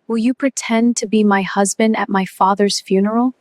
Will you pretend to be my husband at my father's funeral?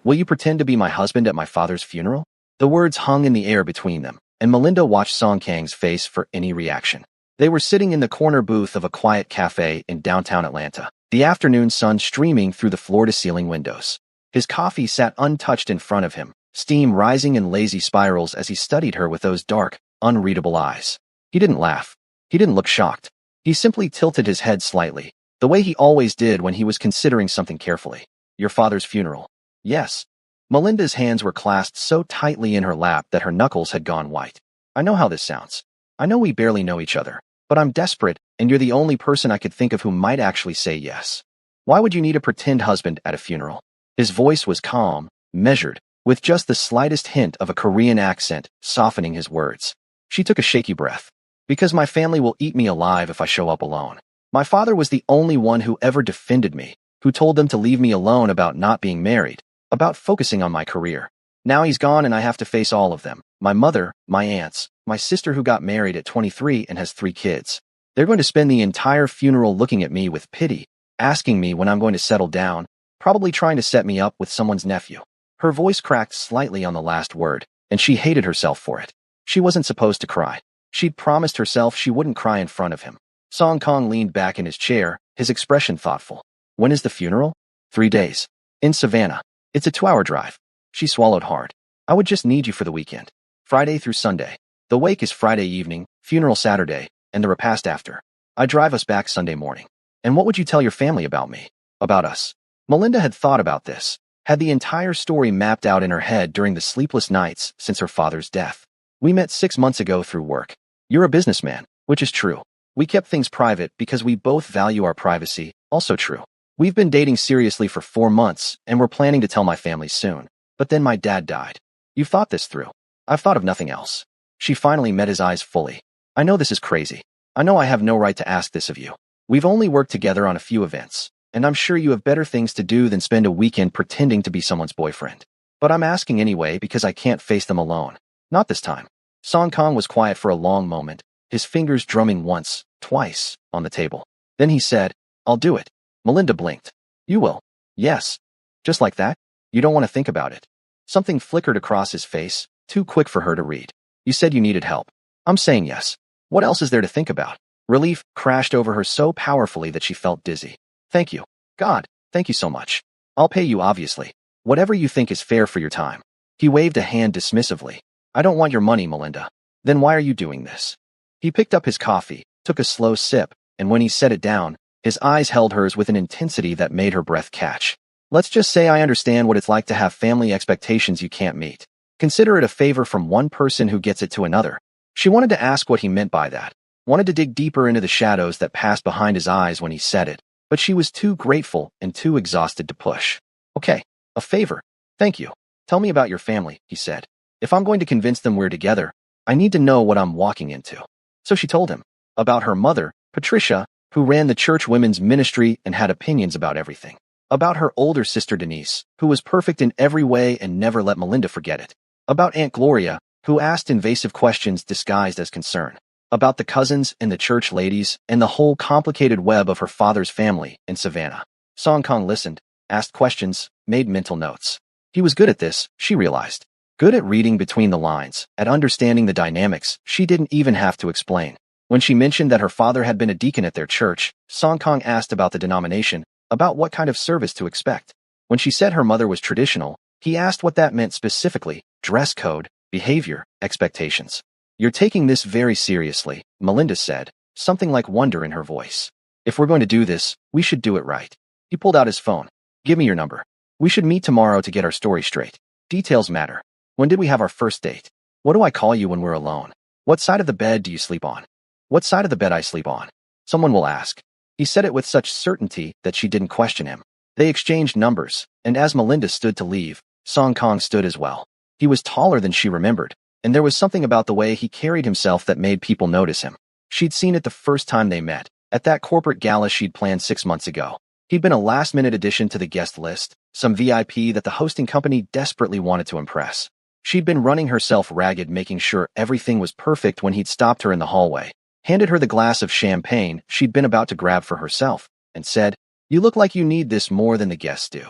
Will you pretend to be my husband at my father's funeral? The words hung in the air between them, and Melinda watched Song Kang's face for any reaction. They were sitting in the corner booth of a quiet cafe in downtown Atlanta, the afternoon sun streaming through the floor-to-ceiling windows. His coffee sat untouched in front of him, steam rising in lazy spirals as he studied her with those dark, unreadable eyes. He didn't laugh. He didn't look shocked. He simply tilted his head slightly, the way he always did when he was considering something carefully. Your father's funeral. Yes. Melinda's hands were clasped so tightly in her lap that her knuckles had gone white. I know how this sounds. I know we barely know each other, but I'm desperate, and you're the only person I could think of who might actually say yes. Why would you need a pretend husband at a funeral? His voice was calm, measured, with just the slightest hint of a Korean accent softening his words. She took a shaky breath. Because my family will eat me alive if I show up alone. My father was the only one who ever defended me, who told them to leave me alone about not being married, about focusing on my career. Now he's gone and I have to face all of them. My mother, my aunts, my sister who got married at 23 and has 3 kids. They're going to spend the entire funeral looking at me with pity, asking me when I'm going to settle down, probably trying to set me up with someone's nephew. Her voice cracked slightly on the last word, and she hated herself for it. She wasn't supposed to cry. She'd promised herself she wouldn't cry in front of him. Song Kang leaned back in his chair, his expression thoughtful. When is the funeral? 3 days. In Savannah. It's a 2-hour drive. She swallowed hard. I would just need you for the weekend. Friday through Sunday. The wake is Friday evening, funeral Saturday, and the repast after. I drive us back Sunday morning. And what would you tell your family about me? About us? Melinda had thought about this, had the entire story mapped out in her head during the sleepless nights since her father's death. We met 6 months ago through work. You're a businessman, which is true. We kept things private because we both value our privacy, also true. We've been dating seriously for 4 months, and we're planning to tell my family soon. But then my dad died. You've thought this through. I've thought of nothing else. She finally met his eyes fully. I know this is crazy. I know I have no right to ask this of you. We've only worked together on a few events, and I'm sure you have better things to do than spend a weekend pretending to be someone's boyfriend. But I'm asking anyway because I can't face them alone. Not this time. Song Kang was quiet for a long moment, his fingers drumming once, twice, on the table. Then he said, I'll do it. Melinda blinked. You will? Yes. Just like that? You don't want to think about it. Something flickered across his face, too quick for her to read. You said you needed help. I'm saying yes. What else is there to think about? Relief crashed over her so powerfully that she felt dizzy. Thank you. God, thank you so much. I'll pay you obviously. Whatever you think is fair for your time. He waved a hand dismissively. I don't want your money, Melinda. Then why are you doing this? He picked up his coffee, took a slow sip, and when he set it down, his eyes held hers with an intensity that made her breath catch. Let's just say I understand what it's like to have family expectations you can't meet. Consider it a favor from one person who gets it to another. She wanted to ask what he meant by that, wanted to dig deeper into the shadows that passed behind his eyes when he said it, but she was too grateful and too exhausted to push. Okay, a favor. Thank you. Tell me about your family, he said. If I'm going to convince them we're together, I need to know what I'm walking into. So she told him about her mother, Patricia, who ran the church women's ministry and had opinions about everything. About her older sister Denise, who was perfect in every way and never let Melinda forget it. About Aunt Gloria, who asked invasive questions disguised as concern. About the cousins and the church ladies and the whole complicated web of her father's family in Savannah. Song Kang listened, asked questions, made mental notes. He was good at this, she realized. Good at reading between the lines, at understanding the dynamics she didn't even have to explain. When she mentioned that her father had been a deacon at their church, Song Kang asked about the denomination, about what kind of service to expect. When she said her mother was traditional, he asked what that meant specifically, dress code, behavior, expectations. You're taking this very seriously, Melinda said, something like wonder in her voice. If we're going to do this, we should do it right. He pulled out his phone. Give me your number. We should meet tomorrow to get our story straight. Details matter. When did we have our first date? What do I call you when we're alone? What side of the bed do you sleep on? What side of the bed I sleep on? Someone will ask. He said it with such certainty that she didn't question him. They exchanged numbers, and as Melinda stood to leave, Song Kang stood as well. He was taller than she remembered, and there was something about the way he carried himself that made people notice him. She'd seen it the first time they met, at that corporate gala she'd planned 6 months ago. He'd been a last-minute addition to the guest list, some VIP that the hosting company desperately wanted to impress. She'd been running herself ragged making sure everything was perfect when he'd stopped her in the hallway, handed her the glass of champagne she'd been about to grab for herself, and said, You look like you need this more than the guests do.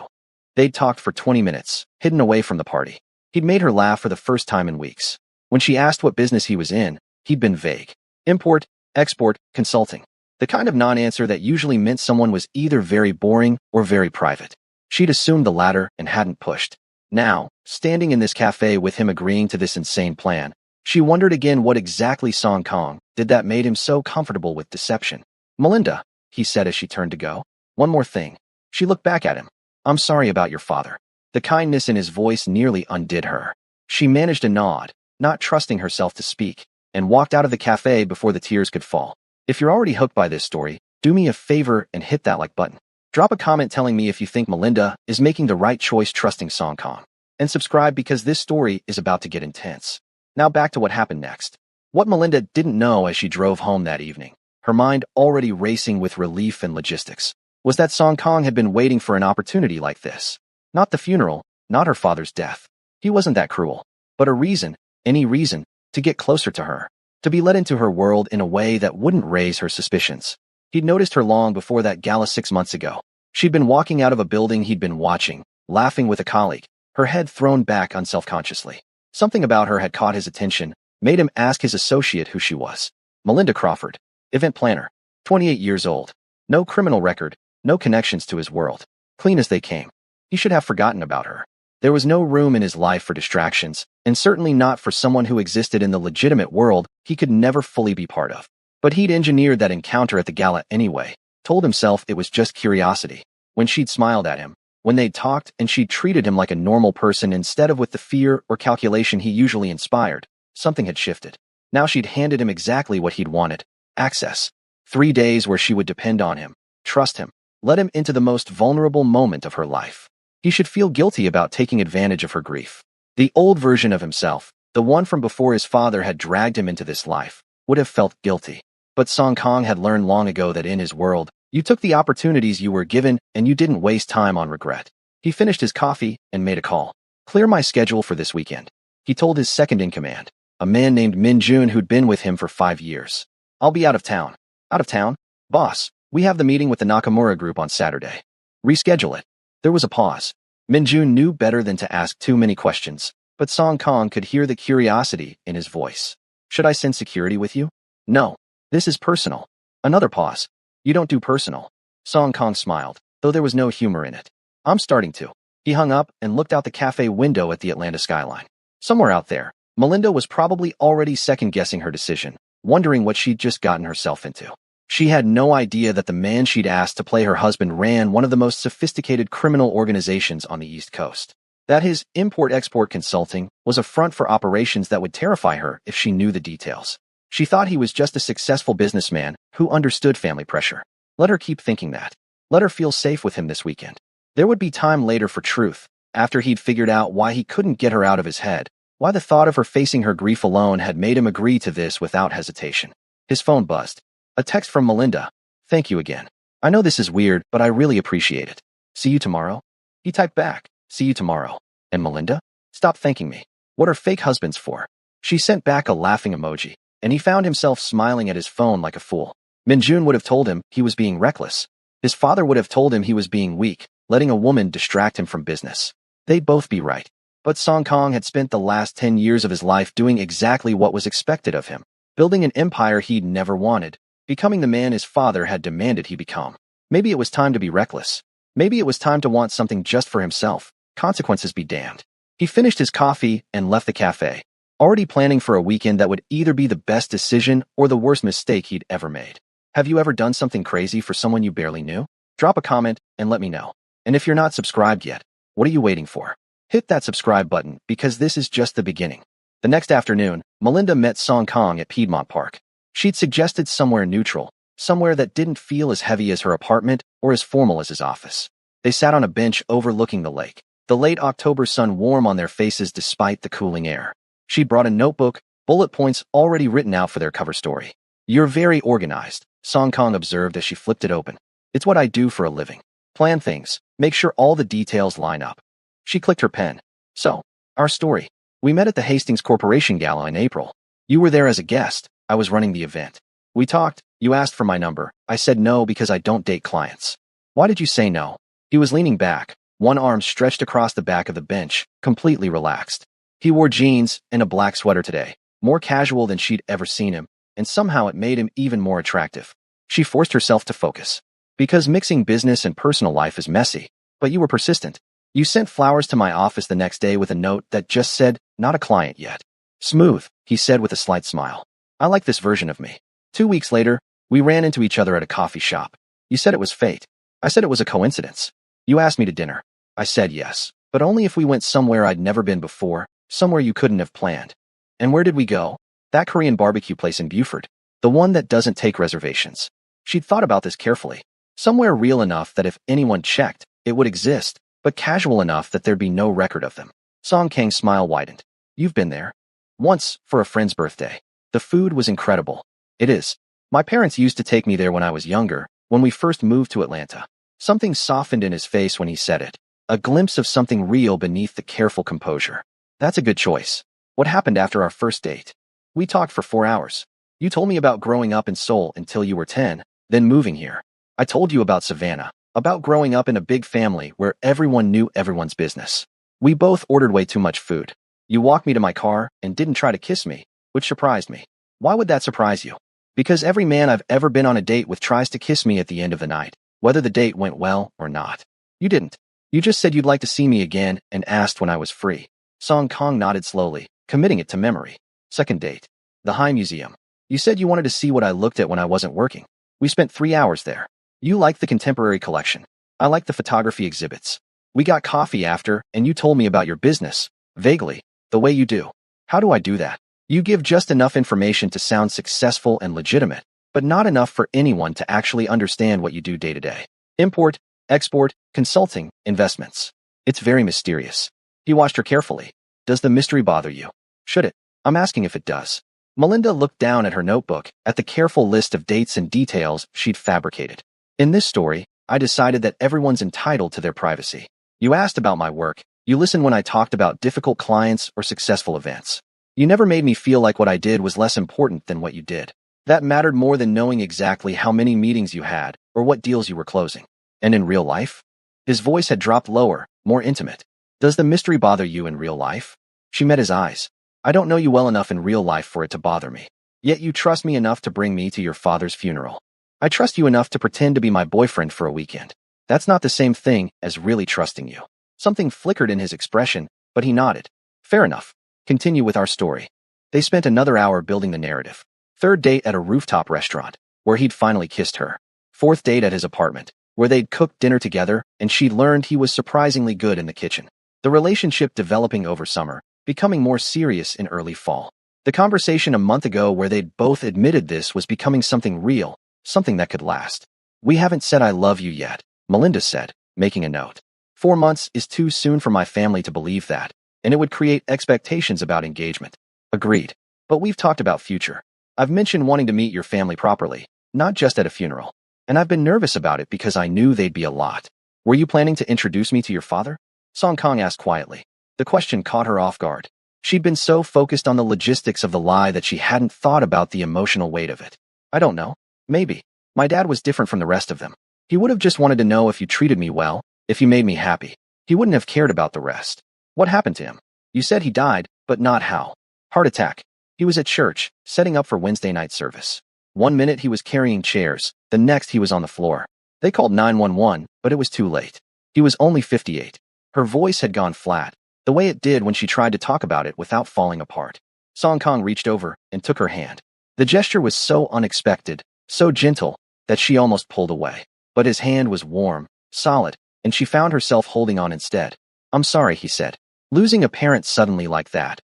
They'd talked for 20 minutes, hidden away from the party. He'd made her laugh for the first time in weeks. When she asked what business he was in, he'd been vague. Import, export, consulting. The kind of non-answer that usually meant someone was either very boring or very private. She'd assumed the latter and hadn't pushed. Now, standing in this cafe with him agreeing to this insane plan, she wondered again what exactly Song Kong did that made him so comfortable with deception. "Melinda," he said as she turned to go. "One more thing." She looked back at him. "I'm sorry about your father." The kindness in his voice nearly undid her. She managed a nod, not trusting herself to speak, and walked out of the cafe before the tears could fall. If you're already hooked by this story, do me a favor and hit that like button. Drop a comment telling me if you think Melinda is making the right choice trusting Song Kong. And subscribe because this story is about to get intense. Now back to what happened next. What Melinda didn't know as she drove home that evening, her mind already racing with relief and logistics, was that Song Kong had been waiting for an opportunity like this. Not the funeral, not her father's death. He wasn't that cruel. But a reason, any reason, to get closer to her, to be let into her world in a way that wouldn't raise her suspicions. He'd noticed her long before that gala 6 months ago. She'd been walking out of a building he'd been watching, laughing with a colleague, her head thrown back unselfconsciously. Something about her had caught his attention, made him ask his associate who she was. Melinda Crawford, event planner, 28 years old. No criminal record, no connections to his world. Clean as they came. He should have forgotten about her. There was no room in his life for distractions, and certainly not for someone who existed in the legitimate world he could never fully be part of. But he'd engineered that encounter at the gala anyway, told himself it was just curiosity. When she'd smiled at him, when they'd talked and she'd treated him like a normal person instead of with the fear or calculation he usually inspired, something had shifted. Now she'd handed him exactly what he'd wanted: access. 3 days where she would depend on him, trust him, let him into the most vulnerable moment of her life. He should feel guilty about taking advantage of her grief. The old version of himself, the one from before his father had dragged him into this life, would have felt guilty. But Song Kong had learned long ago that in his world, you took the opportunities you were given and you didn't waste time on regret. He finished his coffee and made a call. "Clear my schedule for this weekend," he told his second-in-command, a man named Min Jun who'd been with him for 5 years. "I'll be out of town." "Out of town? Boss, we have the meeting with the Nakamura group on Saturday. Reschedule it." There was a pause. Min Jun knew better than to ask too many questions, but Song Kong could hear the curiosity in his voice. "Should I send security with you?" "No. This is personal." Another pause. "You don't do personal." Song Kong smiled, though there was no humor in it. "I'm starting to." He hung up and looked out the cafe window at the Atlanta skyline. Somewhere out there, Melinda was probably already second-guessing her decision, wondering what she'd just gotten herself into. She had no idea that the man she'd asked to play her husband ran one of the most sophisticated criminal organizations on the East Coast. That his import-export consulting was a front for operations that would terrify her if she knew the details. She thought he was just a successful businessman who understood family pressure. Let her keep thinking that. Let her feel safe with him this weekend. There would be time later for truth, after he'd figured out why he couldn't get her out of his head, why the thought of her facing her grief alone had made him agree to this without hesitation. His phone buzzed. A text from Melinda. "Thank you again. I know this is weird, but I really appreciate it. See you tomorrow?" He typed back, "See you tomorrow." And Melinda? "Stop thanking me. What are fake husbands for?" She sent back a laughing emoji, and he found himself smiling at his phone like a fool. Min Jun would have told him he was being reckless. His father would have told him he was being weak, letting a woman distract him from business. They'd both be right. But Song Kong had spent the last 10 years of his life doing exactly what was expected of him, building an empire he'd never wanted, becoming the man his father had demanded he become. Maybe it was time to be reckless. Maybe it was time to want something just for himself. Consequences be damned. He finished his coffee and left the cafe, already planning for a weekend that would either be the best decision or the worst mistake he'd ever made. Have you ever done something crazy for someone you barely knew? Drop a comment and let me know. And if you're not subscribed yet, what are you waiting for? Hit that subscribe button because this is just the beginning. The next afternoon, Melinda met Song Kong at Piedmont Park. She'd suggested somewhere neutral, somewhere that didn't feel as heavy as her apartment or as formal as his office. They sat on a bench overlooking the lake, the late October sun warm on their faces despite the cooling air. She brought a notebook, bullet points already written out for their cover story. "You're very organized," Song Kong observed as she flipped it open. "It's what I do for a living. Plan things, make sure all the details line up." She clicked her pen. "So, our story. We met at the Hastings Corporation Gala in April. You were there as a guest. I was running the event. We talked. You asked for my number. I said no because I don't date clients. Why did you say no? He was leaning back, one arm stretched across the back of the bench, completely relaxed. He wore jeans and a black sweater today, more casual than she'd ever seen him, and somehow it made him even more attractive. She forced herself to focus. Because mixing business and personal life is messy, but you were persistent. You sent flowers to my office the next day with a note that just said, "Not a client yet." Smooth, he said with a slight smile. I like this version of me. 2 weeks later, we ran into each other at a coffee shop. You said it was fate. I said it was a coincidence. You asked me to dinner. I said yes, but only if we went somewhere I'd never been before, somewhere you couldn't have planned. And where did we go? That Korean barbecue place in Buford. The one that doesn't take reservations. She'd thought about this carefully. Somewhere real enough that if anyone checked, it would exist, but casual enough that there'd be no record of them. Song Kang's smile widened. You've been there? Once, for a friend's birthday. The food was incredible. It is. My parents used to take me there when I was younger, when we first moved to Atlanta. Something softened in his face when he said it. A glimpse of something real beneath the careful composure. That's a good choice. What happened after our first date? We talked for 4 hours. You told me about growing up in Seoul until you were 10, then moving here. I told you about Savannah, about growing up in a big family where everyone knew everyone's business. We both ordered way too much food. You walked me to my car and didn't try to kiss me, which surprised me. Why would that surprise you? Because every man I've ever been on a date with tries to kiss me at the end of the night, whether the date went well or not. You didn't. You just said you'd like to see me again and asked when I was free. Song Kang nodded slowly, committing it to memory. Second date. The High Museum. You said you wanted to see what I looked at when I wasn't working. We spent 3 hours there. You liked the contemporary collection. I liked the photography exhibits. We got coffee after, and you told me about your business. Vaguely. The way you do. How do I do that? You give just enough information to sound successful and legitimate, but not enough for anyone to actually understand what you do day to day. Import, export, consulting, investments. It's very mysterious. He watched her carefully. Does the mystery bother you? Should it? I'm asking if it does. Melinda looked down at her notebook, at the careful list of dates and details she'd fabricated. In this story, I decided that everyone's entitled to their privacy. You asked about my work. You listened when I talked about difficult clients or successful events. You never made me feel like what I did was less important than what you did. That mattered more than knowing exactly how many meetings you had or what deals you were closing. And in real life? His voice had dropped lower, more intimate. Does the mystery bother you in real life? She met his eyes. I don't know you well enough in real life for it to bother me. Yet you trust me enough to bring me to your father's funeral. I trust you enough to pretend to be my boyfriend for a weekend. That's not the same thing as really trusting you. Something flickered in his expression, but he nodded. Fair enough. Continue with our story. They spent another hour building the narrative. Third date at a rooftop restaurant, where he'd finally kissed her. Fourth date at his apartment, where they'd cooked dinner together and she'd learned he was surprisingly good in the kitchen. The relationship developing over summer, becoming more serious in early fall. The conversation a month ago where they'd both admitted this was becoming something real, something that could last. We haven't said I love you yet, Melinda said, making a note. 4 months is too soon for my family to believe that, and it would create expectations about engagement. Agreed. But we've talked about future. I've mentioned wanting to meet your family properly, not just at a funeral. And I've been nervous about it because I knew they'd be a lot. Were you planning to introduce me to your father? Song Kang asked quietly. The question caught her off guard. She'd been so focused on the logistics of the lie that she hadn't thought about the emotional weight of it. I don't know. Maybe. My dad was different from the rest of them. He would have just wanted to know if you treated me well, if you made me happy. He wouldn't have cared about the rest. What happened to him? You said he died, but not how. Heart attack. He was at church, setting up for Wednesday night service. 1 minute he was carrying chairs, the next he was on the floor. They called 911, but it was too late. He was only 58. Her voice had gone flat, the way it did when she tried to talk about it without falling apart. Song Kang reached over and took her hand. The gesture was so unexpected, so gentle, that she almost pulled away. But his hand was warm, solid, and she found herself holding on instead. I'm sorry, he said. Losing a parent suddenly like that.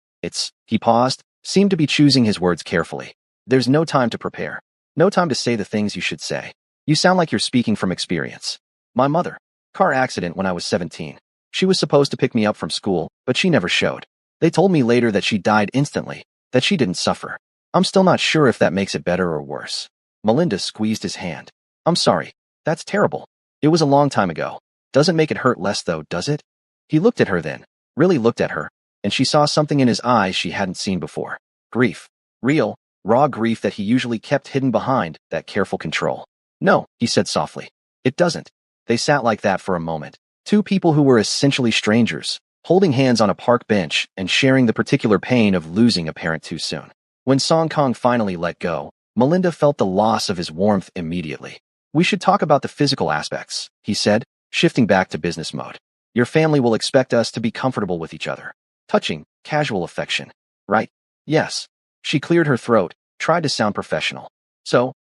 He paused, seemed to be choosing his words carefully. There's no time to prepare. No time to say the things you should say. You sound like you're speaking from experience. My mother. Car accident when I was 17. She was supposed to pick me up from school, but she never showed. They told me later that she died instantly, that she didn't suffer. I'm still not sure if that makes it better or worse. Melinda squeezed his hand. I'm sorry. That's terrible. It was a long time ago. Doesn't make it hurt less though, does it? He looked at her then, really looked at her, and she saw something in his eyes she hadn't seen before. Grief. Real, raw grief that he usually kept hidden behind that careful control. No, he said softly. It doesn't. They sat like that for a moment. Two people who were essentially strangers, holding hands on a park bench and sharing the particular pain of losing a parent too soon. When Song Kong finally let go, Melinda felt the loss of his warmth immediately. We should talk about the physical aspects, he said, shifting back to business mode. Your family will expect us to be comfortable with each other. Touching, casual affection. Right? Yes. She cleared her throat, tried to sound professional. So,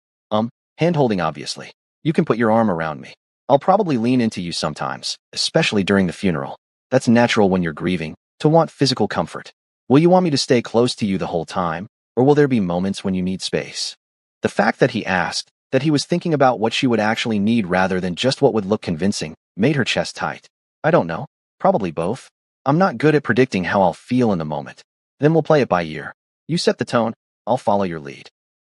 hand-holding obviously. You can put your arm around me. I'll probably lean into you sometimes, especially during the funeral. That's natural when you're grieving, to want physical comfort. Will you want me to stay close to you the whole time, or will there be moments when you need space? The fact that he asked, that he was thinking about what she would actually need rather than just what would look convincing, made her chest tight. I don't know. Probably both. I'm not good at predicting how I'll feel in the moment. Then we'll play it by ear. You set the tone, I'll follow your lead.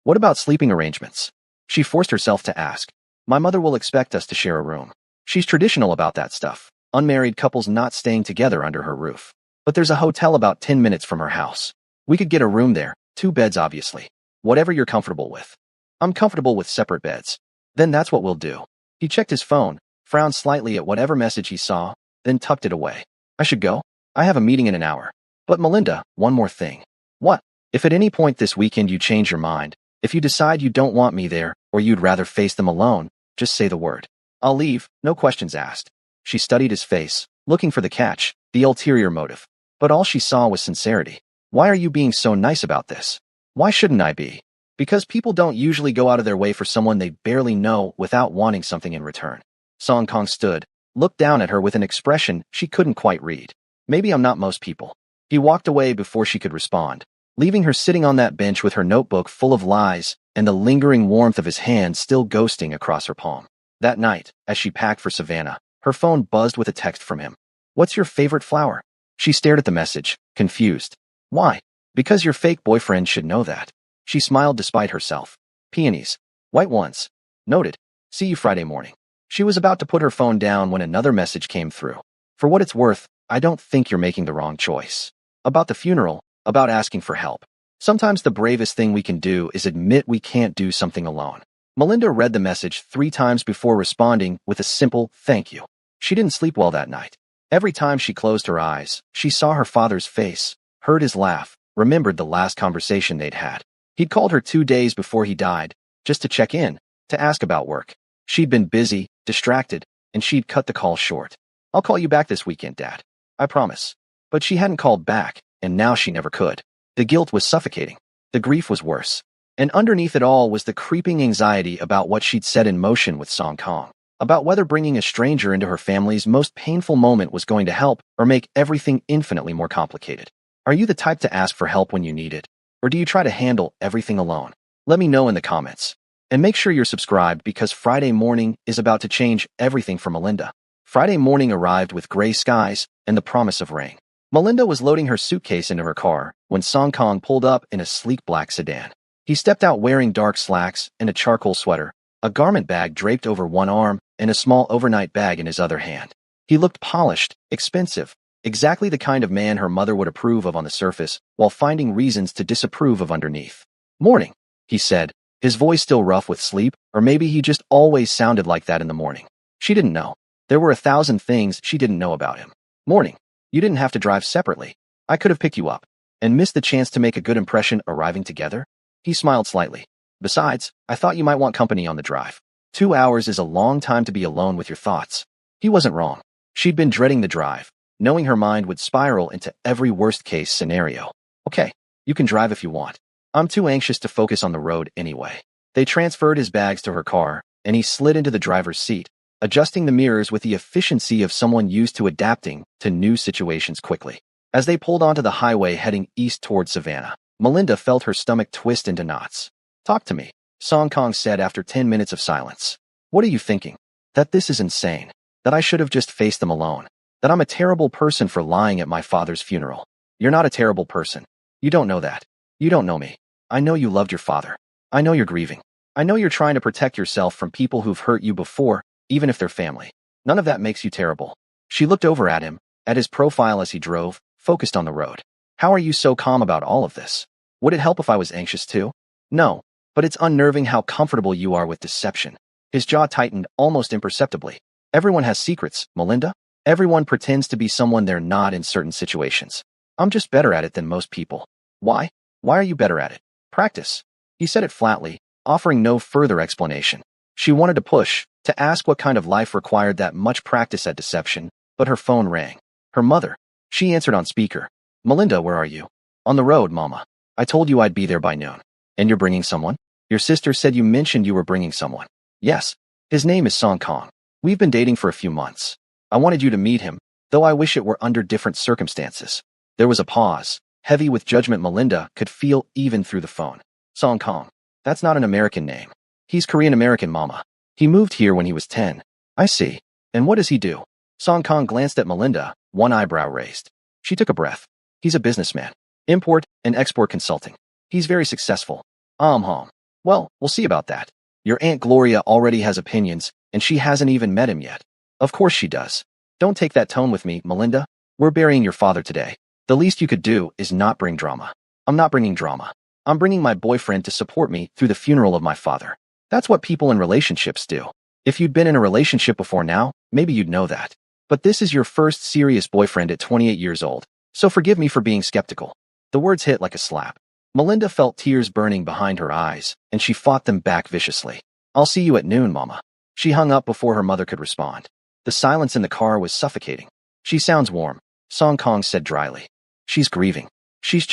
What about sleeping arrangements? She forced herself to ask. My mother will expect us to share a room. She's traditional about that stuff. Unmarried couples not staying together under her roof. But there's a hotel about 10 minutes from her house. We could get a room there, 2 beds obviously. Whatever you're comfortable with. I'm comfortable with separate beds. Then that's what we'll do. He checked his phone, frowned slightly at whatever message he saw, then tucked it away. I should go. I have a meeting in an hour. But Melinda, one more thing. What? If at any point this weekend you change your mind, if you decide you don't want me there, or you'd rather face them alone, just say the word. I'll leave, no questions asked. She studied his face, looking for the catch, the ulterior motive. But all she saw was sincerity. Why are you being so nice about this? Why shouldn't I be? Because people don't usually go out of their way for someone they barely know without wanting something in return. Song Kong stood, looked down at her with an expression she couldn't quite read. Maybe I'm not most people. He walked away before she could respond, leaving her sitting on that bench with her notebook full of lies and the lingering warmth of his hand still ghosting across her palm. That night, as she packed for Savannah, her phone buzzed with a text from him. What's your favorite flower? She stared at the message, confused. Why? Because your fake boyfriend should know that. She smiled despite herself. Peonies. White ones. Noted. See you Friday morning. She was about to put her phone down when another message came through. For what it's worth, I don't think you're making the wrong choice. About the funeral, about asking for help. Sometimes the bravest thing we can do is admit we can't do something alone. Melinda read the message 3 times before responding with a simple thank you. She didn't sleep well that night. Every time she closed her eyes, she saw her father's face, heard his laugh, remembered the last conversation they'd had. He'd called her 2 days before he died, just to check in, to ask about work. She'd been busy, distracted, and she'd cut the call short. I'll call you back this weekend, Dad. I promise. But she hadn't called back, and now she never could. The guilt was suffocating. The grief was worse. And underneath it all was the creeping anxiety about what she'd set in motion with Song Kong, about whether bringing a stranger into her family's most painful moment was going to help or make everything infinitely more complicated. Are you the type to ask for help when you need it? Or do you try to handle everything alone? Let me know in the comments. And make sure you're subscribed because Friday morning is about to change everything for Melinda. Friday morning arrived with gray skies and the promise of rain. Melinda was loading her suitcase into her car when Song Kong pulled up in a sleek black sedan. He stepped out wearing dark slacks and a charcoal sweater, a garment bag draped over one arm and a small overnight bag in his other hand. He looked polished, expensive, exactly the kind of man her mother would approve of on the surface, while finding reasons to disapprove of underneath. Morning, he said, his voice still rough with sleep, or maybe he just always sounded like that in the morning. She didn't know. There were 1,000 things she didn't know about him. Morning. You didn't have to drive separately. I could have picked you up. And missed the chance to make a good impression arriving together? He smiled slightly. Besides, I thought you might want company on the drive. 2 hours is a long time to be alone with your thoughts. He wasn't wrong. She'd been dreading the drive, knowing her mind would spiral into every worst-case scenario. Okay, you can drive if you want. I'm too anxious to focus on the road anyway. They transferred his bags to her car, and he slid into the driver's seat, adjusting the mirrors with the efficiency of someone used to adapting to new situations quickly. As they pulled onto the highway heading east toward Savannah, Melinda felt her stomach twist into knots. Talk to me, Song Kong said after 10 minutes of silence. What are you thinking? That this is insane. That I should have just faced them alone. That I'm a terrible person for lying at my father's funeral. You're not a terrible person. You don't know that. You don't know me. I know you loved your father. I know you're grieving. I know you're trying to protect yourself from people who've hurt you before, even if they're family. None of that makes you terrible. She looked over at him, at his profile as he drove, focused on the road. How are you so calm about all of this? Would it help if I was anxious too? No, but it's unnerving how comfortable you are with deception. His jaw tightened almost imperceptibly. Everyone has secrets, Melinda. Everyone pretends to be someone they're not in certain situations. I'm just better at it than most people. Why? Why are you better at it? Practice. He said it flatly, offering no further explanation. She wanted to push, to ask what kind of life required that much practice at deception, but her phone rang. Her mother. She answered on speaker. Melinda, where are you? On the road, Mama. I told you I'd be there by noon. And you're bringing someone? Your sister said you mentioned you were bringing someone. Yes. His name is Song Kong. We've been dating for a few months. I wanted you to meet him, though I wish it were under different circumstances. There was a pause, heavy with judgment Melinda could feel even through the phone. Song Kong. That's not an American name. He's Korean American, Mama. He moved here when he was 10. I see. And what does he do? Song Kong glanced at Melinda, one eyebrow raised. She took a breath. He's a businessman. Import and export consulting. He's very successful. Well, we'll see about that. Your Aunt Gloria already has opinions, and she hasn't even met him yet. Of course she does. Don't take that tone with me, Melinda. We're burying your father today. The least you could do is not bring drama. I'm not bringing drama. I'm bringing my boyfriend to support me through the funeral of my father. That's what people in relationships do. If you'd been in a relationship before now, maybe you'd know that. But this is your first serious boyfriend at 28 years old, so forgive me for being skeptical. The words hit like a slap. Melinda felt tears burning behind her eyes, and she fought them back viciously. I'll see you at noon, Mama. She hung up before her mother could respond. The silence in the car was suffocating. She sounds warm, Song Kong said dryly. She's grieving. She's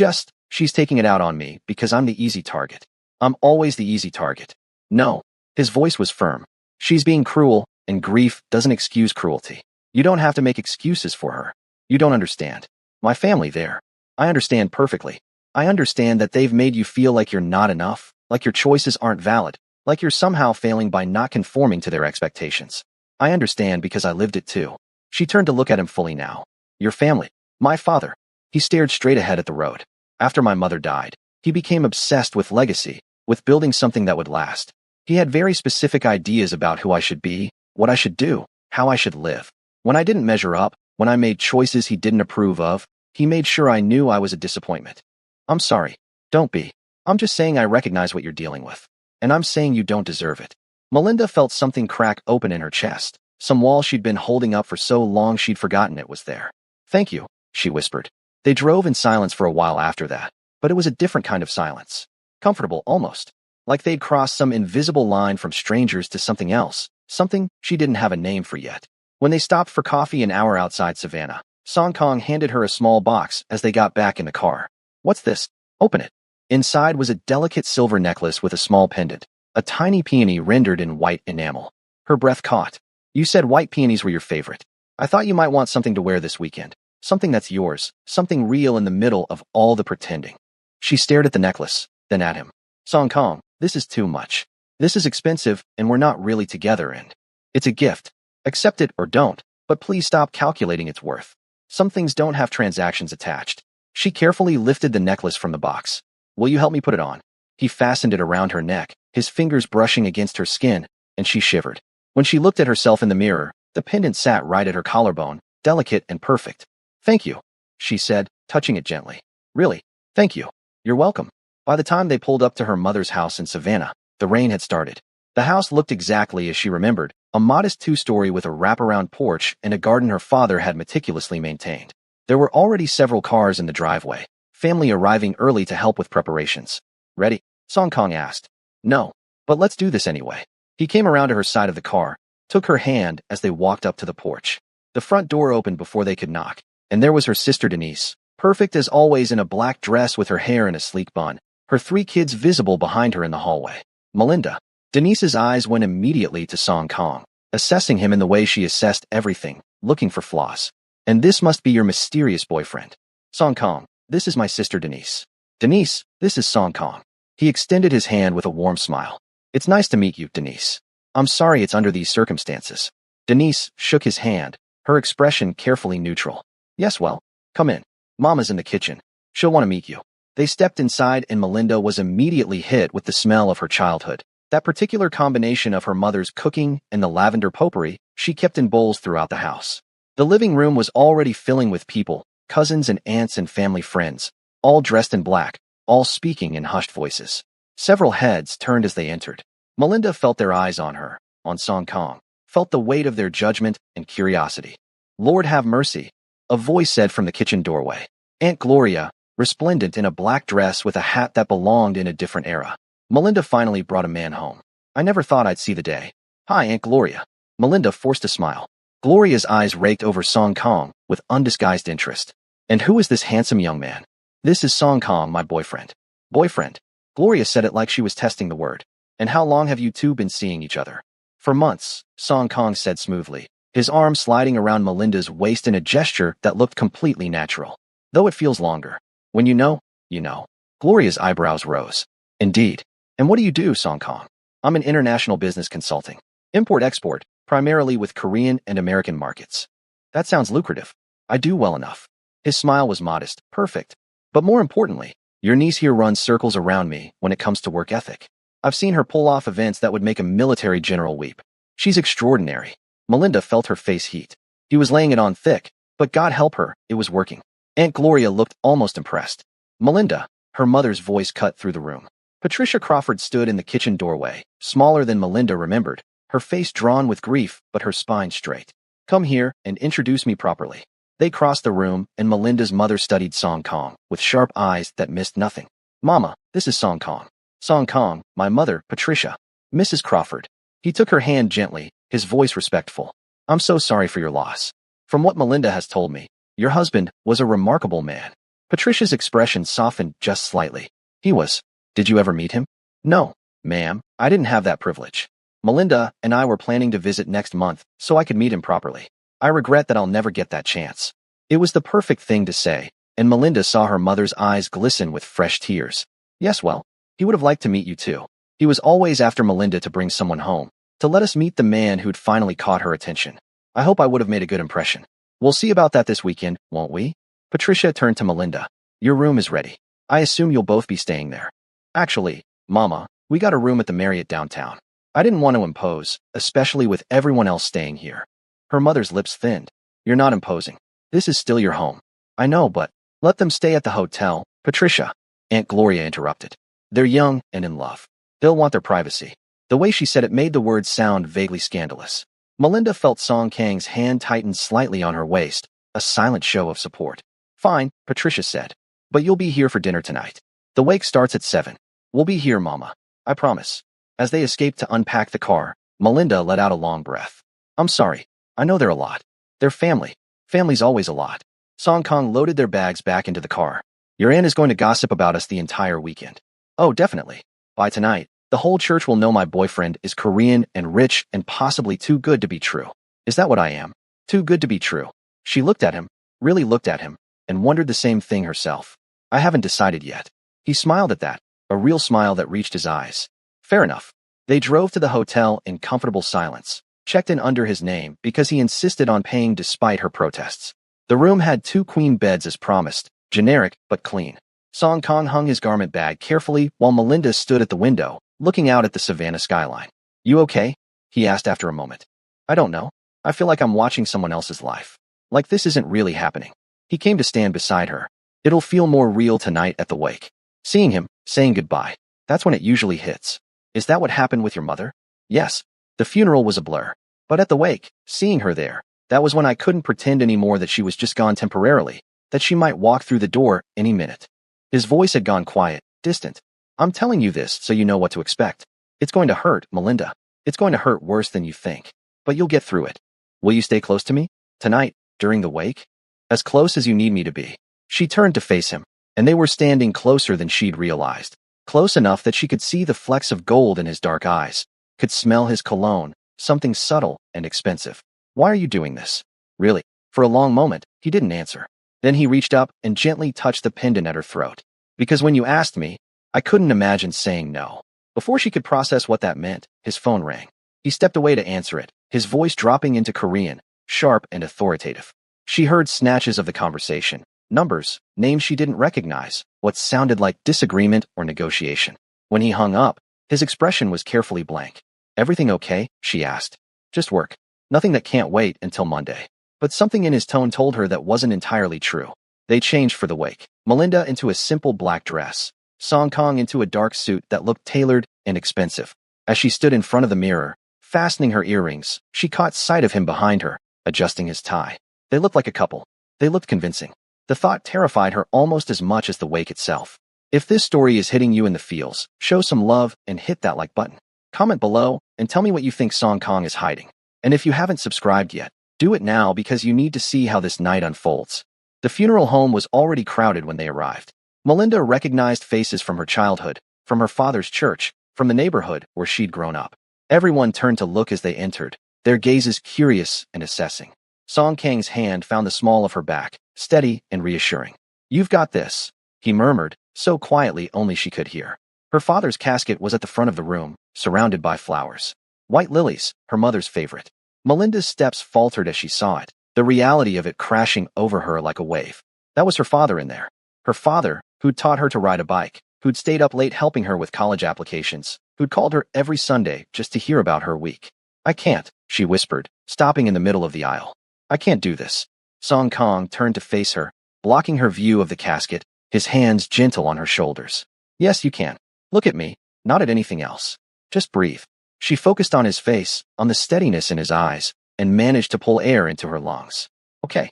taking it out on me because I'm the easy target. I'm always the easy target. No. His voice was firm. She's being cruel, and grief doesn't excuse cruelty. You don't have to make excuses for her. You don't understand. My family there. I understand perfectly. I understand that they've made you feel like you're not enough, like your choices aren't valid, like you're somehow failing by not conforming to their expectations. I understand because I lived it too. She turned to look at him fully now. Your family. My father. He stared straight ahead at the road. After my mother died, he became obsessed with legacy, with building something that would last. He had very specific ideas about who I should be, what I should do, how I should live. When I didn't measure up, when I made choices he didn't approve of, he made sure I knew I was a disappointment. I'm sorry. Don't be. I'm just saying I recognize what you're dealing with. And I'm saying you don't deserve it. Melinda felt something crack open in her chest, some wall she'd been holding up for so long she'd forgotten it was there. Thank you, she whispered. They drove in silence for a while after that, but it was a different kind of silence. Comfortable, almost. Like they'd crossed some invisible line from strangers to something else, something she didn't have a name for yet. When they stopped for coffee an hour outside Savannah, Song Kong handed her a small box as they got back in the car. What's this? Open it. Inside was a delicate silver necklace with a small pendant, a tiny peony rendered in white enamel. Her breath caught. You said white peonies were your favorite. I thought you might want something to wear this weekend. Something that's yours, something real in the middle of all the pretending. She stared at the necklace, then at him. Song Kong, this is too much. This is expensive, and we're not really together, and it's a gift. Accept it or don't, but please stop calculating its worth. Some things don't have transactions attached. She carefully lifted the necklace from the box. Will you help me put it on? He fastened it around her neck, his fingers brushing against her skin, and she shivered. When she looked at herself in the mirror, the pendant sat right at her collarbone, delicate and perfect. Thank you, she said, touching it gently. Really, thank you. You're welcome. By the time they pulled up to her mother's house in Savannah, the rain had started. The house looked exactly as she remembered, a modest two-story with a wraparound porch and a garden her father had meticulously maintained. There were already several cars in the driveway, family arriving early to help with preparations. Ready? Song Kong asked. No, but let's do this anyway. He came around to her side of the car, took her hand as they walked up to the porch. The front door opened before they could knock, and there was her sister Denise, perfect as always in a black dress with her hair in a sleek bun, her 3 kids visible behind her in the hallway. Melinda. Denise's eyes went immediately to Song Kong, assessing him in the way she assessed everything, looking for flaws. And this must be your mysterious boyfriend. Song Kong, this is my sister Denise. Denise, this is Song Kong. He extended his hand with a warm smile. It's nice to meet you, Denise. I'm sorry it's under these circumstances. Denise shook his hand, her expression carefully neutral. Yes, well, come in. Mama's in the kitchen. She'll want to meet you. They stepped inside and Melinda was immediately hit with the smell of her childhood. That particular combination of her mother's cooking and the lavender potpourri she kept in bowls throughout the house. The living room was already filling with people, cousins and aunts and family friends, all dressed in black, all speaking in hushed voices. Several heads turned as they entered. Melinda felt their eyes on her, on Song Kong. felt the weight of their judgment and curiosity. Lord have mercy, a voice said from the kitchen doorway. Aunt Gloria, resplendent in a black dress with a hat that belonged in a different era. Melinda finally brought a man home. I never thought I'd see the day. Hi, Aunt Gloria. Melinda forced a smile. Gloria's eyes raked over Song Kong with undisguised interest. And who is this handsome young man? This is Song Kong, my boyfriend. Boyfriend. Gloria said it like she was testing the word. And how long have you two been seeing each other? For months, Song Kong said smoothly, his arm sliding around Melinda's waist in a gesture that looked completely natural. Though it feels longer. When you know, you know. Gloria's eyebrows rose. Indeed. And what do you do, Song Kong? I'm an international business consulting. Import-export, primarily with Korean and American markets. That sounds lucrative. I do well enough. His smile was modest, perfect. But more importantly, your niece here runs circles around me when it comes to work ethic. I've seen her pull off events that would make a military general weep. She's extraordinary. Melinda felt her face heat. He was laying it on thick, but God help her, it was working. Aunt Gloria looked almost impressed. Melinda, her mother's voice cut through the room. Patricia Crawford stood in the kitchen doorway, smaller than Melinda remembered, her face drawn with grief but her spine straight. Come here and introduce me properly. They crossed the room, and Melinda's mother studied Song Kong with sharp eyes that missed nothing. Mama, this is Song Kong. Song Kong, my mother, Patricia. Mrs. Crawford. He took her hand gently, his voice respectful. I'm so sorry for your loss. From what Melinda has told me, your husband was a remarkable man. Patricia's expression softened just slightly. He was. Did you ever meet him? No, ma'am, I didn't have that privilege. Melinda and I were planning to visit next month so I could meet him properly. I regret that I'll never get that chance. It was the perfect thing to say, and Melinda saw her mother's eyes glisten with fresh tears. Yes, well, he would have liked to meet you too. He was always after Melinda to bring someone home, to let us meet the man who'd finally caught her attention. I hope I would have made a good impression. We'll see about that this weekend, won't we? Patricia turned to Melinda. Your room is ready. I assume you'll both be staying there. Actually, Mama, we got a room at the Marriott downtown. I didn't want to impose, especially with everyone else staying here. Her mother's lips thinned. You're not imposing. This is still your home. I know, but let them stay at the hotel. Patricia, Aunt Gloria interrupted. They're young and in love. They'll want their privacy. The way she said it made the words sound vaguely scandalous. Melinda felt Song Kang's hand tighten slightly on her waist, a silent show of support. Fine, Patricia said. But you'll be here for dinner tonight. The wake starts at 7. We'll be here, Mama. I promise. As they escaped to unpack the car, Melinda let out a long breath. I'm sorry. I know they're a lot. They're family. Family's always a lot. Song Kong loaded their bags back into the car. Your aunt is going to gossip about us the entire weekend. Oh, definitely. By tonight, the whole church will know my boyfriend is Korean and rich and possibly too good to be true. Is that what I am? Too good to be true. She looked at him, really looked at him, and wondered the same thing herself. I haven't decided yet. He smiled at that, a real smile that reached his eyes. Fair enough. They drove to the hotel in comfortable silence, checked in under his name because he insisted on paying despite her protests. The room had 2 queen beds as promised, generic but clean. Song Kong hung his garment bag carefully while Melinda stood at the window, looking out at the Savannah skyline. You okay? He asked after a moment. I don't know. I feel like I'm watching someone else's life. Like this isn't really happening. He came to stand beside her. It'll feel more real tonight at the wake. Seeing him, saying goodbye. That's when it usually hits. Is that what happened with your mother? Yes. The funeral was a blur. But at the wake, seeing her there, that was when I couldn't pretend anymore that she was just gone temporarily, that she might walk through the door any minute. His voice had gone quiet, distant. I'm telling you this so you know what to expect. It's going to hurt, Melinda. It's going to hurt worse than you think. But you'll get through it. Will you stay close to me? Tonight, during the wake? As close as you need me to be. She turned to face him, and they were standing closer than she'd realized. Close enough that she could see the flecks of gold in his dark eyes, could smell his cologne, something subtle and expensive. Why are you doing this? Really? For a long moment, he didn't answer. Then he reached up and gently touched the pendant at her throat. Because when you asked me, I couldn't imagine saying no. Before she could process what that meant, his phone rang. He stepped away to answer it, his voice dropping into Korean, sharp and authoritative. She heard snatches of the conversation, numbers, names she didn't recognize, what sounded like disagreement or negotiation. When he hung up, his expression was carefully blank. Everything okay? She asked. Just work. Nothing that can't wait until Monday. But something in his tone told her that wasn't entirely true. They changed for the wake. Melinda into a simple black dress. Song Kong into a dark suit that looked tailored and expensive. As she stood in front of the mirror, Unfastening her earrings, she caught sight of him behind her, adjusting his tie. They looked like a couple. They looked convincing. The thought terrified her almost as much as the wake itself. If this story is hitting you in the feels, show some love and hit that like button. Comment below and tell me what you think Song Kang is hiding. And if you haven't subscribed yet, do it now because you need to see how this night unfolds. The funeral home was already crowded when they arrived. Melinda recognized faces from her childhood, from her father's church, from the neighborhood where she'd grown up. Everyone turned to look as they entered, their gazes curious and assessing. Song Kang's hand found the small of her back, steady and reassuring. "You've got this," he murmured, so quietly only she could hear. Her father's casket was at the front of the room, surrounded by flowers. White lilies, her mother's favorite. Melinda's steps faltered as she saw it, the reality of it crashing over her like a wave. That was her father in there. Her father, who'd taught her to ride a bike, who'd stayed up late helping her with college applications, who'd called her every Sunday just to hear about her week. "I can't," she whispered, stopping in the middle of the aisle. "I can't do this." Song Kang turned to face her, blocking her view of the casket, his hands gentle on her shoulders. "Yes, you can. Look at me, not at anything else. Just breathe." She focused on his face, on the steadiness in his eyes, and managed to pull air into her lungs. Okay.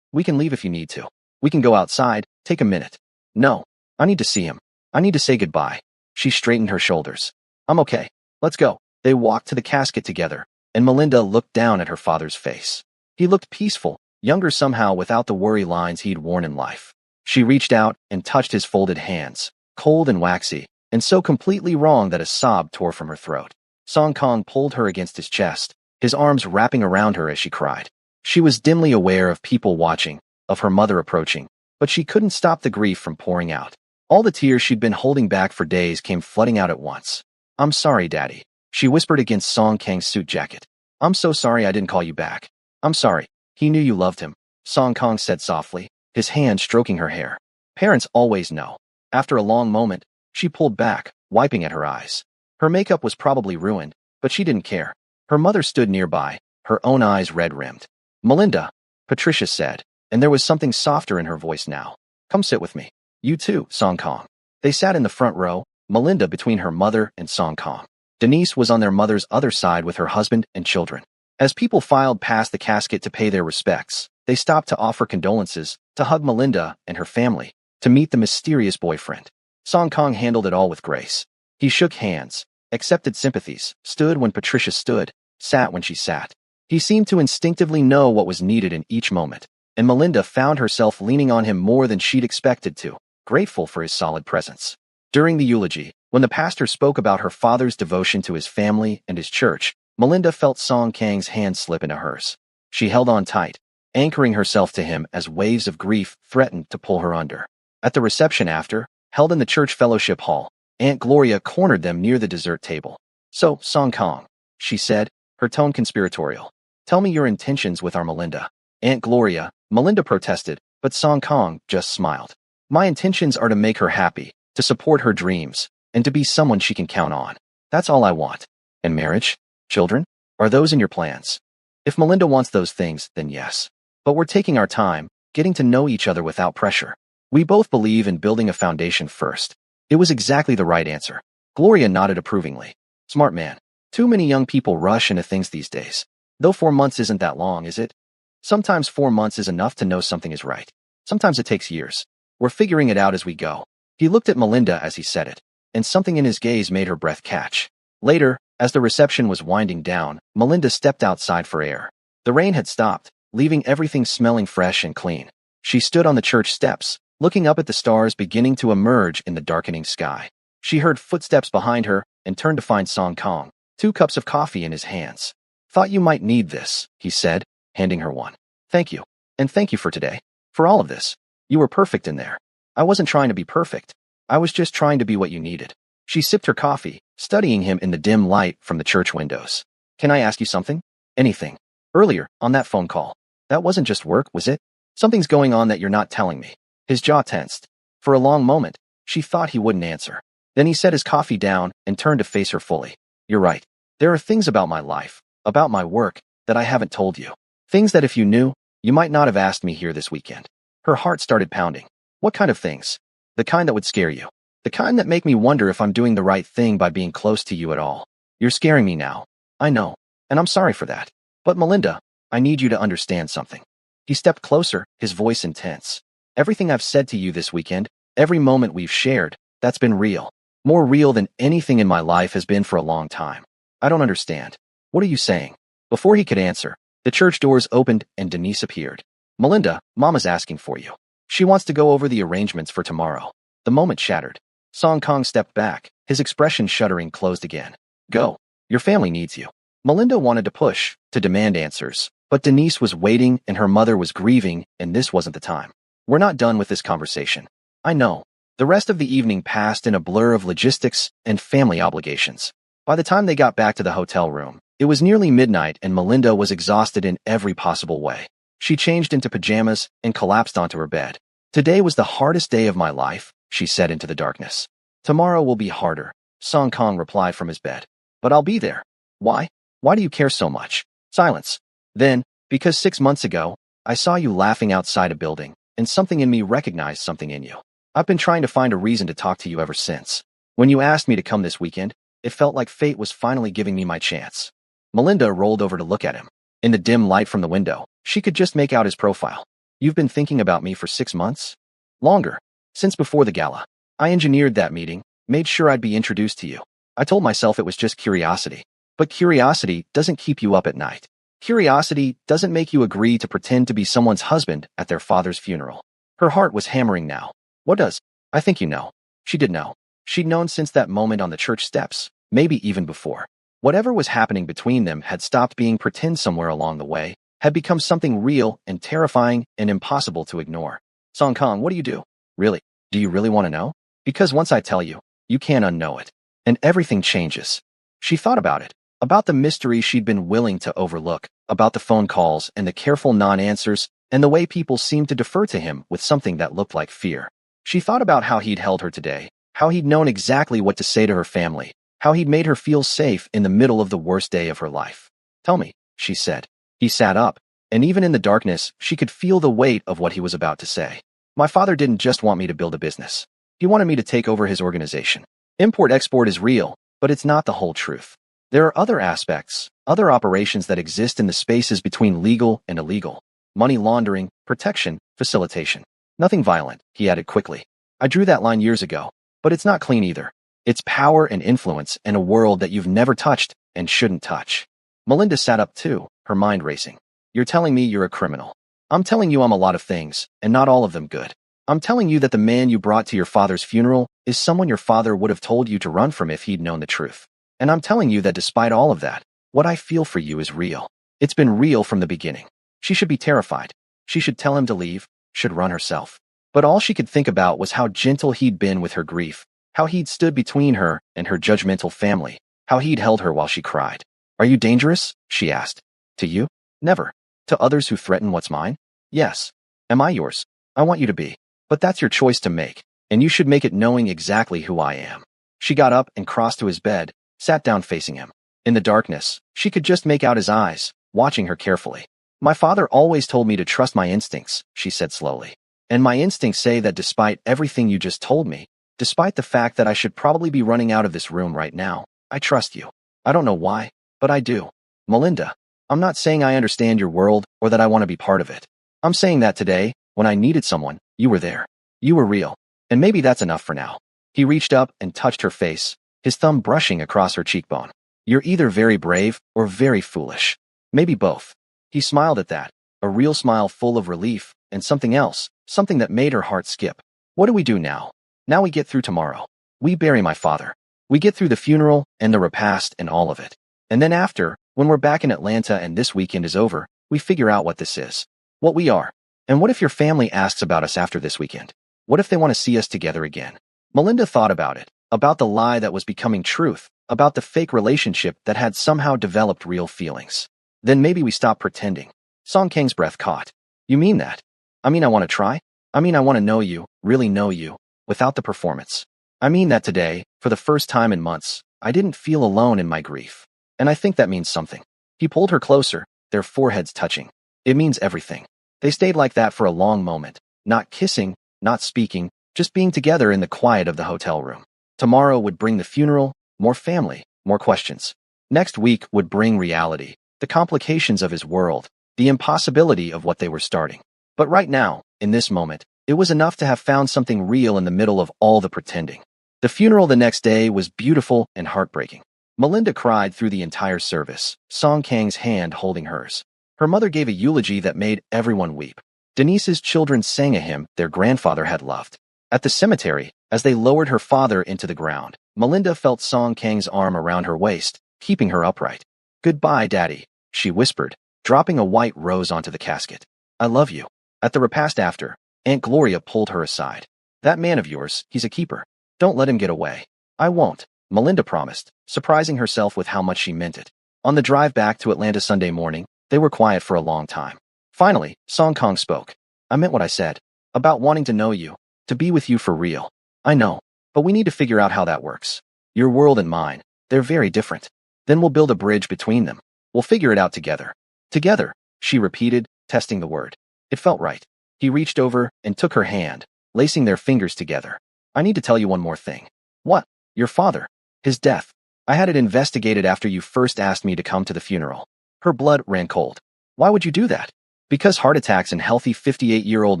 We can leave if you need to. We can go outside, take a minute." "No. I need to see him. I need to say goodbye." She straightened her shoulders. "I'm okay. Let's go." They walked to the casket together, and Melinda looked down at her father's face. He looked peaceful, younger somehow without the worry lines he'd worn in life. She reached out and touched his folded hands, cold and waxy, and so completely wrong that a sob tore from her throat. Song Kang pulled her against his chest, his arms wrapping around her as she cried. She was dimly aware of people watching, of her mother approaching, but she couldn't stop the grief from pouring out. All the tears she'd been holding back for days came flooding out at once. "I'm sorry, Daddy," she whispered against Song Kang's suit jacket. "I'm so sorry I didn't call you back. I'm sorry. He knew you loved him," Song Kang said softly, his hand stroking her hair. Parents always know. After a long moment, she pulled back, wiping at her eyes. Her makeup was probably ruined, but she didn't care. Her mother stood nearby, her own eyes red-rimmed. "Melinda," Patricia said, and there was something softer in her voice now. "Come sit with me." "You too, Song Kang." They sat in the front row, Melinda between her mother and Song Kang. Denise was on their mother's other side with her husband and children. As people filed past the casket to pay their respects, they stopped to offer condolences, to hug Melinda and her family, to meet the mysterious boyfriend. Song Kang handled it all with grace. He shook hands, accepted sympathies, stood when Patricia stood, sat when she sat. He seemed to instinctively know what was needed in each moment, and Melinda found herself leaning on him more than she'd expected to, grateful for his solid presence. During the eulogy, when the pastor spoke about her father's devotion to his family and his church, Melinda felt Song Kang's hand slip into hers. She held on tight, anchoring herself to him as waves of grief threatened to pull her under. At the reception after, held in the church fellowship hall, Aunt Gloria cornered them near the dessert table. "So, Song Kang," she said, her tone conspiratorial. "Tell me your intentions with our Melinda." "Aunt Gloria," Melinda protested, but Song Kang just smiled. "My intentions are to make her happy, to support her dreams, and to be someone she can count on. That's all I want." "And marriage? Children? Are those in your plans?" "If Melinda wants those things, then yes. But we're taking our time, getting to know each other without pressure. We both believe in building a foundation first." It was exactly the right answer. Gloria nodded approvingly. "Smart man. Too many young people rush into things these days. Though 4 months isn't that long, is it? Sometimes 4 months is enough to know something is right. Sometimes it takes years. We're figuring it out as we go." He looked at Melinda as he said it, and something in his gaze made her breath catch. Later, as the reception was winding down, Melinda stepped outside for air. The rain had stopped, leaving everything smelling fresh and clean. She stood on the church steps, looking up at the stars beginning to emerge in the darkening sky. She heard footsteps behind her and turned to find Song Kang, 2 cups of coffee in his hands. "Thought you might need this," he said, handing her one. "Thank you. And thank you for today. For all of this. You were perfect in there." "I wasn't trying to be perfect. I was just trying to be what you needed." She sipped her coffee, studying him in the dim light from the church windows. "Can I ask you something?" "Anything." "Earlier, on that phone call, that wasn't just work, was it? Something's going on that you're not telling me." His jaw tensed. For a long moment, she thought he wouldn't answer. Then he set his coffee down and turned to face her fully. "You're right. There are things about my life, about my work, that I haven't told you. Things that if you knew, you might not have asked me here this weekend." Her heart started pounding. "What kind of things?" "The kind that would scare you. The kind that make me wonder if I'm doing the right thing by being close to you at all." "You're scaring me now." I know, and I'm sorry for that. But Melinda, I need you to understand something. He stepped closer, his voice intense. Everything I've said to you this weekend, every moment we've shared, that's been real. More real than anything in my life has been for a long time. I don't understand. What are you saying? Before he could answer, the church doors opened and Denise appeared. Melinda, Mama's asking for you. She wants to go over the arrangements for tomorrow. The moment shattered. Song Kong stepped back, his expression shuddering closed again. Go. Your family needs you. Melinda wanted to push, to demand answers, but Denise was waiting and her mother was grieving, and this wasn't the time. We're not done with this conversation. I know. The rest of the evening passed in a blur of logistics and family obligations. By the time they got back to the hotel room, it was nearly midnight and Melinda was exhausted in every possible way. She changed into pajamas and collapsed onto her bed. Today was the hardest day of my life, she said into the darkness. Tomorrow will be harder, Song Kong replied from his bed. But I'll be there. Why? Why do you care so much? Silence. Then, because 6 months ago, I saw you laughing outside a building, and something in me recognized something in you. I've been trying to find a reason to talk to you ever since. When you asked me to come this weekend, it felt like fate was finally giving me my chance. Melinda rolled over to look at him. In the dim light from the window, she could just make out his profile. You've been thinking about me for 6 months? Longer. Since before the gala. I engineered that meeting, made sure I'd be introduced to you. I told myself it was just curiosity. But curiosity doesn't keep you up at night. Curiosity doesn't make you agree to pretend to be someone's husband at their father's funeral. Her heart was hammering now. What does? I think you know. She did know. She'd known since that moment on the church steps, maybe even before. Whatever was happening between them had stopped being pretend somewhere along the way, had become something real and terrifying and impossible to ignore. Song Kong, what do you do? Really? Do you really want to know? Because once I tell you, you can't unknow it. And everything changes. She thought about it. About the mystery she'd been willing to overlook, about the phone calls and the careful non-answers, and the way people seemed to defer to him with something that looked like fear. She thought about how he'd held her today, how he'd known exactly what to say to her family, how he'd made her feel safe in the middle of the worst day of her life. Tell me, she said. He sat up, and even in the darkness, she could feel the weight of what he was about to say. My father didn't just want me to build a business. He wanted me to take over his organization. Import-export is real, but it's not the whole truth. There are other aspects, other operations that exist in the spaces between legal and illegal. Money laundering, protection, facilitation. Nothing violent, he added quickly. I drew that line years ago, but it's not clean either. It's power and influence in a world that you've never touched and shouldn't touch. Melinda sat up too, her mind racing. You're telling me you're a criminal. I'm telling you I'm a lot of things, and not all of them good. I'm telling you that the man you brought to your father's funeral is someone your father would have told you to run from if he'd known the truth. And I'm telling you that despite all of that, what I feel for you is real. It's been real from the beginning. She should be terrified. She should tell him to leave, should run herself. But all she could think about was how gentle he'd been with her grief, how he'd stood between her and her judgmental family, how he'd held her while she cried. Are you dangerous? She asked. To you? Never. To others who threaten what's mine? Yes. Am I yours? I want you to be. But that's your choice to make, and you should make it knowing exactly who I am. She got up and crossed to his bed, sat down facing him. In the darkness, she could just make out his eyes, watching her carefully. My father always told me to trust my instincts, she said slowly. And my instincts say that despite everything you just told me, despite the fact that I should probably be running out of this room right now, I trust you. I don't know why, but I do. Melinda, I'm not saying I understand your world or that I want to be part of it. I'm saying that today, when I needed someone, you were there. You were real. And maybe that's enough for now. He reached up and touched her face, his thumb brushing across her cheekbone. You're either very brave or very foolish. Maybe both. He smiled at that, a real smile full of relief, and something else, something that made her heart skip. What do we do now? Now we get through tomorrow. We bury my father. We get through the funeral and the repast and all of it. And then after, when we're back in Atlanta and this weekend is over, we figure out what this is. What we are. And what if your family asks about us after this weekend? What if they want to see us together again? Melinda thought about it, about the lie that was becoming truth, about the fake relationship that had somehow developed real feelings. Then maybe we stop pretending. Song Kang's breath caught. You mean that? I mean I want to try? I mean I want to know you, really know you, without the performance. I mean that today, for the first time in months, I didn't feel alone in my grief. And I think that means something. He pulled her closer, their foreheads touching. It means everything. They stayed like that for a long moment, not kissing, not speaking, just being together in the quiet of the hotel room. Tomorrow would bring the funeral, more family, more questions. Next week would bring reality, the complications of his world, the impossibility of what they were starting. But right now, in this moment, it was enough to have found something real in the middle of all the pretending. The funeral the next day was beautiful and heartbreaking. Melinda cried through the entire service, Song Kang's hand holding hers. Her mother gave a eulogy that made everyone weep. Denise's children sang a hymn their grandfather had loved. At the cemetery, as they lowered her father into the ground, Melinda felt Song Kang's arm around her waist, keeping her upright. "Goodbye, Daddy," she whispered, dropping a white rose onto the casket. "I love you." At the repast after, Aunt Gloria pulled her aside. "That man of yours, he's a keeper. Don't let him get away." "I won't," Melinda promised, surprising herself with how much she meant it. On the drive back to Atlanta Sunday morning, they were quiet for a long time. Finally, Song Kang spoke. "I meant what I said. About wanting to know you, to be with you for real. I know, but we need to figure out how that works. Your world and mine, they're very different. Then we'll build a bridge between them. We'll figure it out together." "Together," she repeated, testing the word. It felt right. He reached over and took her hand, lacing their fingers together. "I need to tell you one more thing." "What?" "Your father. His death. I had it investigated after you first asked me to come to the funeral." Her blood ran cold. "Why would you do that?" "Because heart attacks in healthy 58-year-old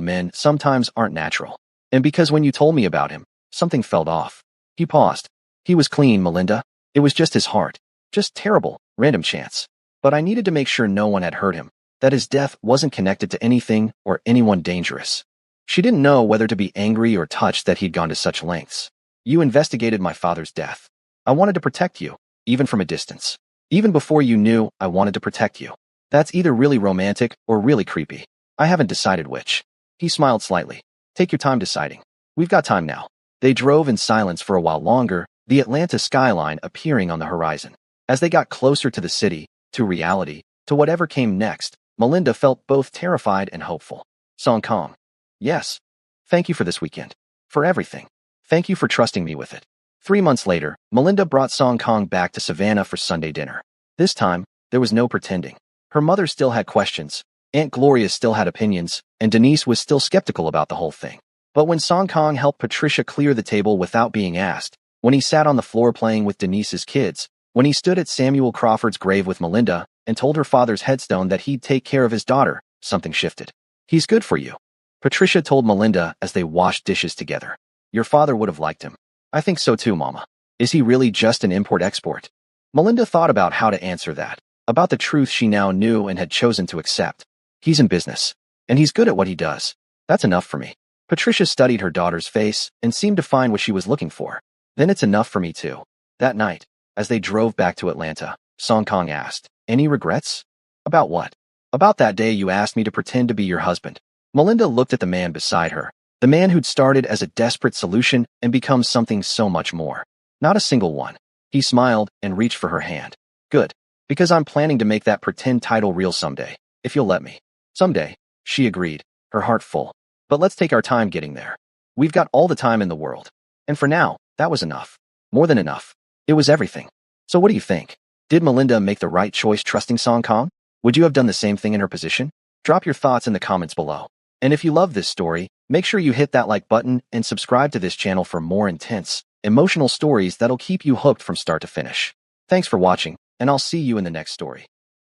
men sometimes aren't natural. And because when you told me about him, something felt off." He paused. "He was clean, Melinda. It was just his heart. Just terrible, random chance. But I needed to make sure no one had hurt him, that his death wasn't connected to anything or anyone dangerous." She didn't know whether to be angry or touched that he'd gone to such lengths. "You investigated my father's death. I wanted to protect you, even from a distance. Even before you knew, I wanted to protect you. That's either really romantic or really creepy. I haven't decided which." He smiled slightly. "Take your time deciding. We've got time now." They drove in silence for a while longer, the Atlanta skyline appearing on the horizon. As they got closer to the city, to reality, to whatever came next, Melinda felt both terrified and hopeful. "Song Kang. Yes. Thank you for this weekend. For everything. Thank you for trusting me with it." 3 months later, Melinda brought Song Kang back to Savannah for Sunday dinner. This time, there was no pretending. Her mother still had questions, Aunt Gloria still had opinions, and Denise was still skeptical about the whole thing. But when Song Kang helped Patricia clear the table without being asked, when he sat on the floor playing with Denise's kids, when he stood at Samuel Crawford's grave with Melinda and told her father's headstone that he'd take care of his daughter, something shifted. "He's good for you," Patricia told Melinda as they washed dishes together. "Your father would have liked him." "I think so too, Mama. Is he really just an import-export?" Melinda thought about how to answer that, about the truth she now knew and had chosen to accept. "He's in business, and he's good at what he does. That's enough for me." Patricia studied her daughter's face and seemed to find what she was looking for. "Then it's enough for me too." That night, as they drove back to Atlanta, Song Kang asked, "Any regrets?" "About what?" "About that day you asked me to pretend to be your husband." Melinda looked at the man beside her, the man who'd started as a desperate solution and become something so much more. "Not a single one." He smiled and reached for her hand. "Good. Because I'm planning to make that pretend title real someday, if you'll let me." "Someday," she agreed, her heart full. "But let's take our time getting there. We've got all the time in the world." And for now, that was enough. More than enough. It was everything. So what do you think? Did Melinda make the right choice trusting Song Kang? Would you have done the same thing in her position? Drop your thoughts in the comments below. And if you love this story, make sure you hit that like button and subscribe to this channel for more intense, emotional stories that'll keep you hooked from start to finish. Thanks for watching, and I'll see you in the next story.